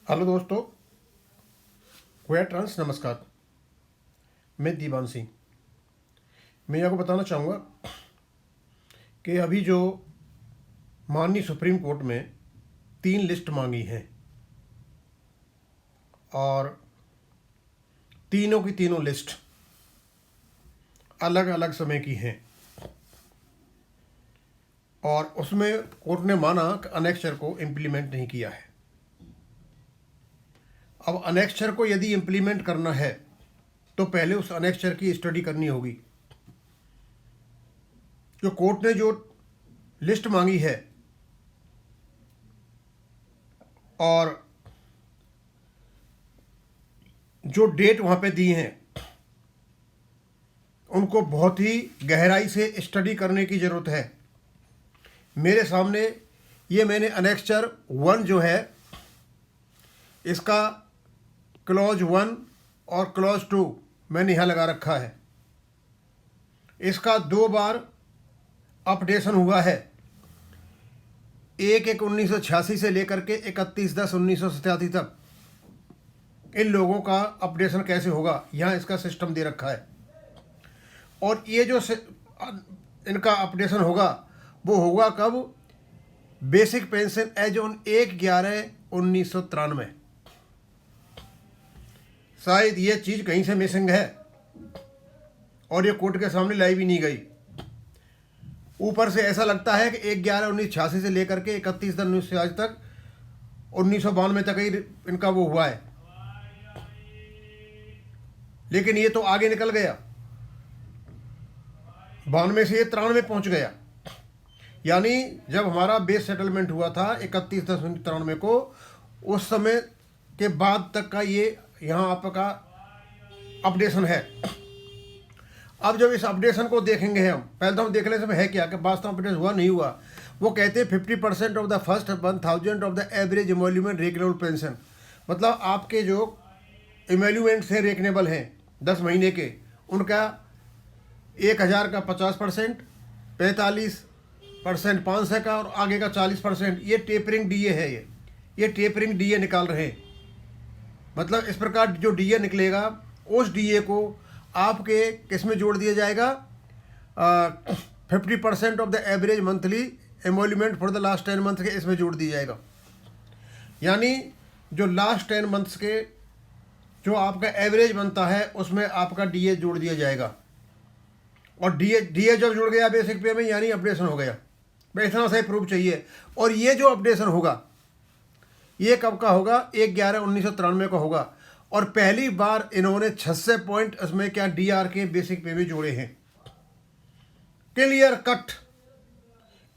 Hello दोस्तों, कोया trans नमस्कार। मैं दीवान सिंह। मैं आपको बताना चाहूँगा कि अभी जो माननीय सुप्रीम कोर्ट में 3 लिस्ट मांगी हैं और तीनों की तीनों लिस्ट अलग अलग समय की हैं और उसमें कोर्ट ने माना कि अनेक्चर को इम्प्लीमेंट नहीं किया है। अब अनेक्चर को यदि इम्प्लीमेंट करना है तो पहले उस अनेक्चर की स्टडी करनी होगी। जो कोर्ट ने जो लिस्ट मांगी है और जो डेट वहाँ पे दी हैं उनको बहुत ही गहराई से स्टडी करने की ज़रूरत है। मेरे सामने ये मैंने अनेक्चर 1 जो है इसका क्लॉज 1 और क्लॉज 2 मैंने यहाँ लगा रखा है। इसका 2 बार अपडेशन हुआ है, 1/1/1986 से लेकर के 31/10/1987 तक। इन लोगों का अपडेशन कैसे होगा, यहाँ इसका सिस्टम दे रखा है। और ये जो इनका अपडेशन होगा वो होगा कब? Basic pension as on 1/11/1993। शायद ये चीज़ कहीं से मिसिंग है और ये कोर्ट के सामने लाई भी नहीं गई। ऊपर से ऐसा लगता है कि 1/11/1986 से लेकर के 31/10/1987 तक 1992 तक ही इनका वो हुआ है, लेकिन ये तो आगे निकल गया। 92 से ये 93 पहुंच गया। यानी जब हमारा बेस सेटलमेंट हुआ था 31/10/1993 को, उस समय के बाद तक का ये यहाँ आपका अपडेशन है। अब जब इस अपडेशन को देखेंगे हम, पहले तो हम देख लें सब है क्या, कि वास्तव में अपडेशन हुआ नहीं हुआ। वो कहते हैं 50% of the first 1000 of the average emolument reckonable pension. मतलब आपके जो इमोल्यूमेंट्स हैं रेकनेबल हैं 10 महीने के, उनका 1000 का 50%, 45% 500 का और आगे का 40%। ये टेपरिंग डीए है। ये टेपरिंग डीए निकाल रहे हैं। मतलब इस प्रकार जो डीए निकलेगा उस डीए को आपके किस में जोड़ दिया जाएगा? 50% of the average monthly emolument for the last 10 month के इसमें जोड़ दिया जाएगा। यानी जो लास्ट 10 मंथ्स के जो आपका एवरेज बनता है उसमें आपका डीए जोड़ दिया जाएगा। और डीए जब जुड़ गया बेसिक पे में, यानी अपडेशन हो गया। मैं इतना सही प्रूफ चाहिए। और ये जो अपडेशन होगा ये कब का होगा? 1/11/1993 का होगा। और पहली बार इन्होंने 600 पॉइंट इसमें क्या डीआर के बेसिक पे में जोड़े हैं। क्लियर कट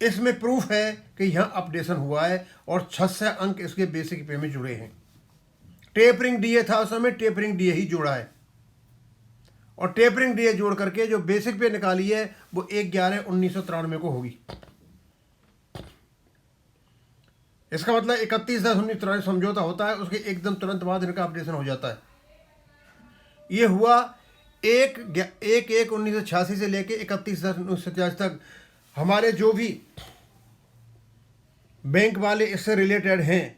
इसमें प्रूफ है कि यहाँ अपडेशन हुआ है और 600 अंक इसके बेसिक पे में जुड़े हैं। टेपरिंग डीए था उस समय, टेपरिंग डीए ही जोड़ा है। और टेपरिंग डीए जोड़ करके जो बेसिक पे निकाली है वो 1/11/1993 को होगी। इसका मतलब 31/10/1993 समझौता होता है, उसके एकदम तुरंत बाद इनका अपडेशन हो जाता है। ये हुआ 1/1/1986 से लेके 31/10/1987 तक। हमारे जो भी बैंक वाले इससे रिलेटेड हैं,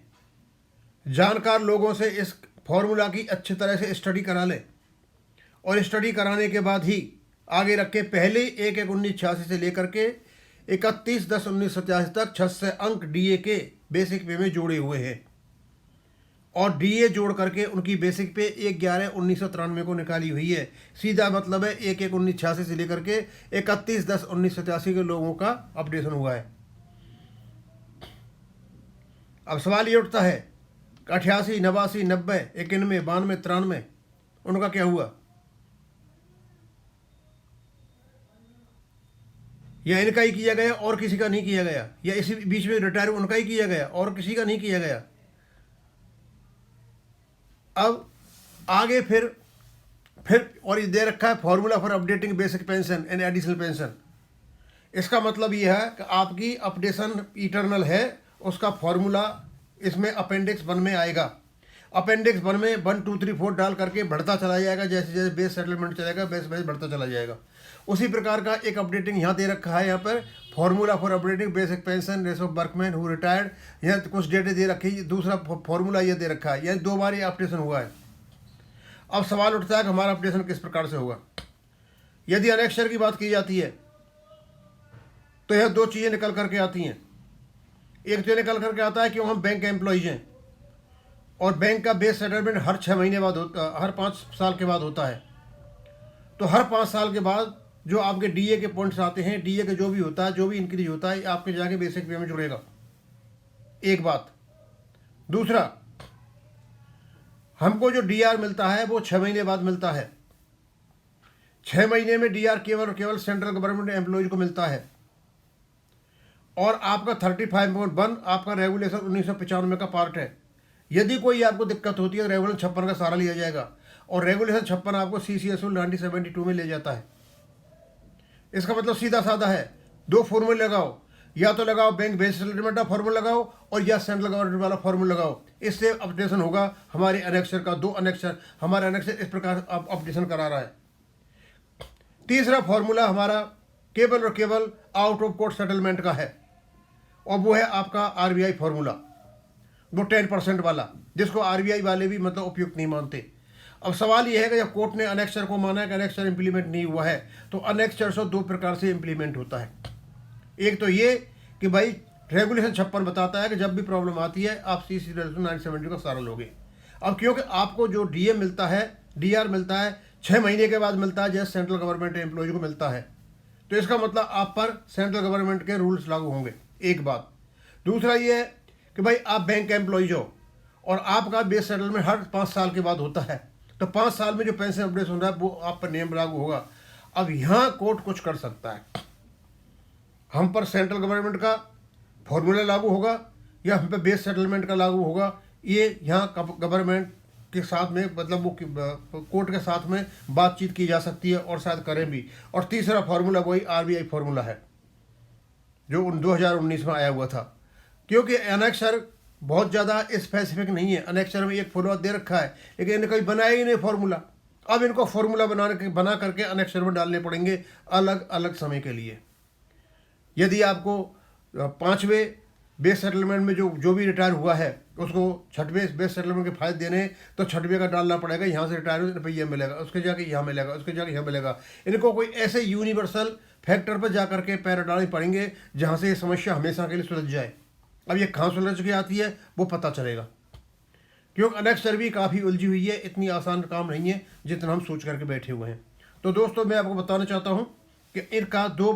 जानकार लोगों से इस फॉर्मूला की अच्छी तरह से स्टडी करा लें और स्टडी कराने के बाद ही आगे रख के पहले 1/1/1986 से लेकर के 31/10/1987 तक 600 अंक डीए के बेसिक पे में जोड़े हुए हैं। और डीए जोड़ करके उनकी बेसिक पे 1/11/1993 को निकाली हुई है। सीधा मतलब है 1/1/1986 से लेकर के 31/10/1987 के लोगों का अपडेशन हुआ है। अब सवाल ये उठता है 88, 89, 90, 91, 92, 93 उनका क्या हुआ? या इनका ही किया गया और किसी का नहीं किया गया? या इसी बीच में रिटायर उनका ही किया गया और किसी का नहीं किया गया? अब आगे फिर और ये दे रखा है formula for updating basic pension and additional pension. इसका मतलब ये है कि आपकी अपडेशन इटर्नल है, उसका फॉर्मूला इसमें अपेंडिक्स 1 में आएगा। अपेंडिक्स 1 में 1 2 3 4 डाल करके बढ़ता चला जाएगा, जैसे जैसे बेस सेटलमेंट चलेगा बेस बेस बढ़ता चला जाएगा। उसी प्रकार का एक अपडेटिंग यहाँ दे रखा है, यहाँ पर formula for updating basic pension rates of workman who retired, यहाँ कुछ डेटें दे रखी है। दूसरा फॉर्मूला ये दे रखा है, यानी 2 बार ये अपडेशन हुआ है। अब सवाल उठता है कि हमारा अपडेशन किस प्रकार से होगा। यदि अनेक्शर की बात की जाती है तो यह 2 चीज़ें निकल करके आती हैं। एक तो निकल करके आता है कि हम बैंक एम्प्लॉइज हैं और बैंक का बेस सेटलमेंट हर 6 महीने बाद हर 5 साल के बाद होता है। तो हर 5 साल के बाद जो आपके डीए के पॉइंट्स आते हैं, डीए के जो भी होता है, जो भी इंक्रीज होता है, आपके जाके बेसिक पे में जुड़ेगा। एक बात। दूसरा, हमको जो डीआर मिलता है वो 6 महीने बाद मिलता है। 6 महीने में डीआर केवल और केवल सेंट्रल गवर्नमेंट एम्प्लॉयज को मिलता है। और आपका 35.1 आपका रेगुलेशन 1995 का पार्ट है। यदि कोई आपको दिक्कत होती है तो रेगुलेशन 56 का सहारा लिया जाएगा और रेगुलेशन 56 आपको CCSU 1972 में ले जाता है। इसका मतलब सीधा साधा है, 2 फॉर्मूले लगाओ, या तो लगाओ बैंक बेस सेटलमेंट का फॉर्मूला लगाओ और या सेंट्रल गवर्नमेंट वाला फॉर्मूला लगाओ। इससे अपडेशन होगा हमारे अनेक्शर का। 2 अनेक्शर, हमारा अनेक्शर इस प्रकार अपडेशन करा रहा है। तीसरा फॉर्मूला हमारा केवल और केवल आउट ऑफ कोर्ट सेटलमेंट का है और वो है आपका RBI फॉर्मूला, वो 10% वाला, जिसको RBI वाले भी मतलब उपयुक्त नहीं मानते। अब सवाल ये है कि जब कोर्ट ने अनेक्शर को माना है कि अनेक्शर इंप्लीमेंट नहीं हुआ है, तो अनेक्शर 2 प्रकार से इंप्लीमेंट होता है। एक तो ये कि भाई रेगुलेशन 56 बताता है कि जब भी प्रॉब्लम आती है आप CCSU 1972 का सहारा लोगे। अब क्योंकि आपको जो DA मिलता है, DR मिलता है 6 महीने के बाद मिलता है, जैसे सेंट्रल गवर्नमेंट एम्प्लॉय को मिलता है, तो इसका मतलब आप पर सेंट्रल गवर्नमेंट के रूल्स लागू होंगे। एक बात। दूसरा ये है कि भाई आप बैंक एम्प्लॉयज हो और आपका बेस सेटलमेंट हर 5 साल के बाद होता है, तो 5 साल में जो पेंशन अपडेट हो रहा है वो आप पर नियम लागू होगा। अब यहाँ कोर्ट कुछ कर सकता है, हम पर सेंट्रल गवर्नमेंट का फॉर्मूला लागू होगा या हम पे बेस सेटलमेंट का लागू होगा। ये यहाँ गवर्नमेंट के साथ में मतलब वो कोर्ट के साथ में बातचीत की जा सकती है और शायद करें भी। और तीसरा फार्मूला वही RBI फार्मूला है जो 2019 में आया हुआ था, क्योंकि अनेक्शर बहुत ज़्यादा स्पेसिफिक नहीं है। अनेक्शर में एक फॉर्मूला दे रखा है लेकिन इन्हें कहीं बनाया ही नहीं फार्मूला। अब इनको फार्मूला बना करके अनेक्शर में डालने पड़ेंगे अलग अलग समय के लिए। यदि आपको 5वें बेस सेटलमेंट में जो भी रिटायर हुआ है उसको 6वें बेस सेटलमेंट के फायदे देने हैं तो 6वें का डालना पड़ेगा। यहाँ से रिटायर हुए रुपये मिलेगा, उसके जाके यहाँ मिलेगा, उसके जाके यहाँ मिलेगा। इनको कोई ऐसे यूनिवर्सल फैक्टर पर जा करके पैर डालने पड़ेंगे जहाँ से ये समस्या हमेशा के लिए सुलझ जाए। अब ये कहाँ सुलझ के आती है वो पता चलेगा, क्योंकि अनेक्शर भी काफ़ी उलझी हुई है। इतनी आसान काम नहीं है जितना हम सोच करके बैठे हुए हैं। तो दोस्तों मैं आपको बताना चाहता हूँ कि इनका 2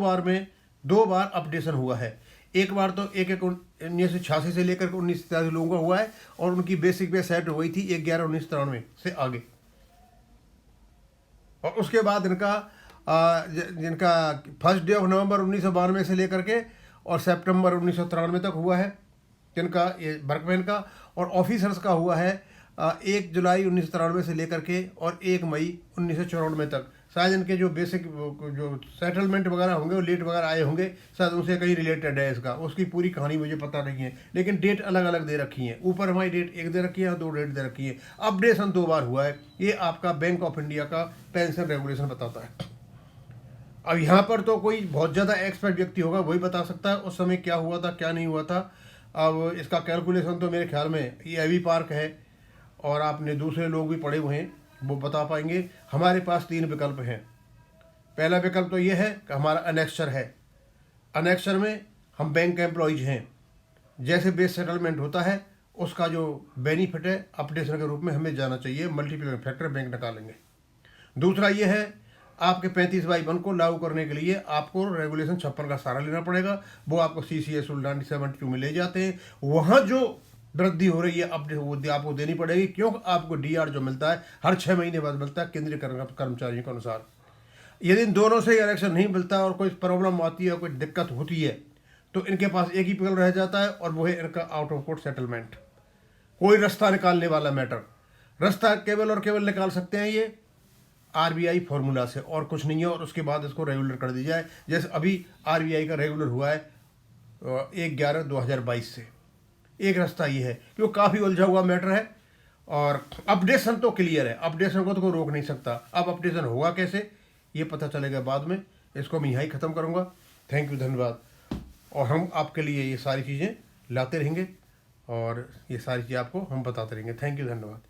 बार अपडेशन हुआ है। एक बार तो 1986 से लेकर 1983 लोगों का हुआ है और उनकी बेसिक पे सेट हुई थी 1/11/1993 से आगे। और उसके बाद जिनका 1 नवंबर 1992 से लेकर के और सितंबर 1993 तक हुआ है जिनका ये वर्कमैन का। और ऑफिसर्स का हुआ है 1 जुलाई 1993 से लेकर के और 1 मई 1994 तक। शायद इनके जो बेसिक जो सेटलमेंट वगैरह होंगे वो लेट वगैरह आए होंगे, शायद उनसे कहीं रिलेटेड है इसका। उसकी पूरी कहानी मुझे पता नहीं है, लेकिन डेट अलग अलग दे रखी है। ऊपर हमारी डेट 1 दे रखी है और 2 डेट दे रखी है। अपडेशन 2 बार हुआ है। ये आपका बैंक ऑफ इंडिया का पेंशन रेगुलेशन बताता है। अब यहाँ पर तो कोई बहुत ज़्यादा एक्सपर्ट व्यक्ति होगा वही बता सकता है उस समय क्या हुआ था क्या नहीं हुआ था। अब इसका कैलकुलेशन तो मेरे ख्याल में ये एवी पार्क है और आपने दूसरे लोग भी पढ़े हुए हैं वो बता पाएंगे। हमारे पास 3 विकल्प हैं। पहला विकल्प तो ये है कि हमारा अनेक्शर है। अनेक्शर में हम बैंक एम्प्लॉयज हैं, जैसे बेस सेटलमेंट होता है उसका जो बेनिफिट है अपडेशन के रूप में हमें जाना चाहिए, मल्टीप्लिकेशन फैक्टर बैंक निकालेंगे। दूसरा ये है आपके 35/1 को लागू करने के लिए आपको रेगुलेशन 56 का सहारा लेना पड़ेगा। वो आपको CCSU 1972 में ले जाते हैं। वहाँ जो वृद्धि हो रही है अपडेट वो आपको देनी पड़ेगी, क्योंकि आपको DR जो मिलता है हर 6 महीने बाद मिलता है केंद्रीय कर्मचारियों के अनुसार। यदि इन दोनों से इलेक्शन नहीं मिलता और कोई प्रॉब्लम आती है, कोई दिक्कत होती है, तो इनके पास एक ही विकल्प रह जाता है और वो है इनका आउट ऑफ कोर्ट सेटलमेंट। कोई रास्ता निकालने वाला मैटर, रास्ता केवल और केवल निकाल सकते हैं ये RBI फॉर्मूला से और कुछ नहीं है। और उसके बाद इसको रेगुलर कर दी जाए, जैसे अभी RBI का रेगुलर हुआ है 1/11/2022 से। एक रास्ता ये है, क्योंकि काफ़ी उलझा हुआ मैटर है और अपडेशन तो क्लियर है, अपडेशन को तो कोई रोक नहीं सकता। अब अपडेशन होगा कैसे ये पता चलेगा बाद में। इसको मैं यहीं ख़त्म करूँगा। थैंक यू, धन्यवाद। और हम आपके लिए ये सारी चीज़ें लाते रहेंगे और ये सारी चीज़ें आपको हम बताते रहेंगे। थैंक यू, धन्यवाद।